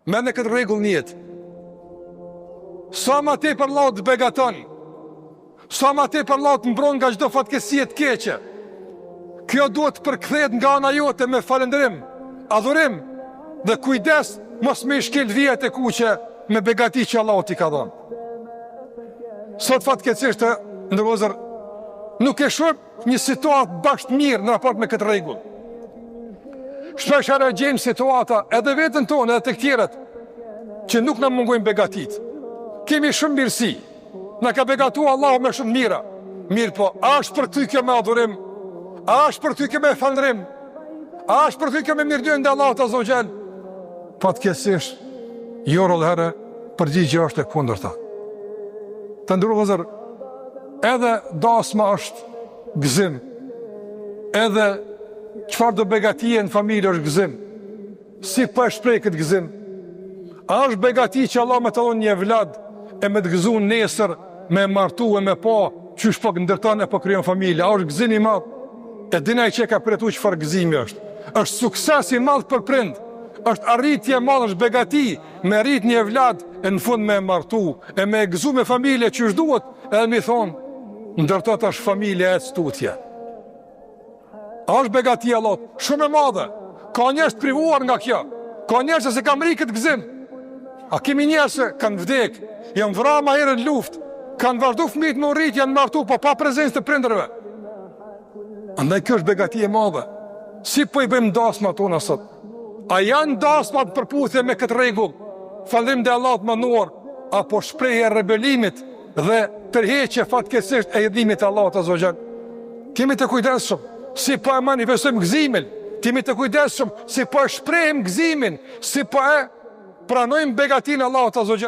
me në këtë regull njët. Sa ma te për Allahut të begaton, sa ma te për Allahut të mbron nga çdo fatkeqësi të keqe, kjo duhet të përkthehet nga ana jote me falënderim, adhurim dhe kujdes mos me shkel vjet e kuqe me begati që Allahu t'i ka dhënë. Sot fatkeqësisht ndërozër nuk e shoh një situatë bashkë mirë në raport me këtë rregull. Shpesh ara gjejmë situata edhe vetën tonë edhe të tjerët që nuk na mungojnë begatit. Kemi shumë mirësi, na ka begatuar Allahu me shumë mira. Mirë po, a është për ty kjo me adhurim? A është për ty kjo me falëndrim? A është për ty kjo me mirëdhënie ndaj Allahut Azza wa Jall? Fatkeqësisht, jo rrallëherë përgjigjja është e kundërta. Të ndërrozër, edhe dasma është gëzim, edhe çfarë do begatie në familje është gëzim. Si po e shpreh këtë gëzim? A është begati që Allah me të dhon një vlad e me të gëzuar nesër, me martu e me pa, qysh po ndërton e po krijon familje? A është gëzim i madh? E dinaj që ka përjetu çfarë gëzimi është. Është sukses i madh për prind. Është arritje e madhe, është begati me arrit një vlad e në fund me martu, e me gëzu me familje qysh duhet, edhe mi thonë, ndërtot është familje e stutje. A është begati Allah? Shumë e madhe. Ka njerëz të privuar nga kjo. Ka njerëz se kam rri këtë gëzim. A kemi njerëz që kanë vdek, janë vrarë ma herë në luftë, kanë vazhdu fëmijët me rrit, janë martu, po pa prezencë të prindërve. Andaj kjo është begati e madhe. Si po i bëjmë dasmat tona sot? A janë dasmat përputhje me këtë rregull? Falënderim te Allahu të mënduar, apo shprehje e rebelimit dhe tërheqje fatkeqësisht e hedhimit të Allahut Azza wa Jall? Kemi të kujdesshëm si po e manifestojmë gëzimin, kemi të kujdesshëm si po e shprehim gëzimin, si po e pranojmë begatinë Allahut Azza wa Jall.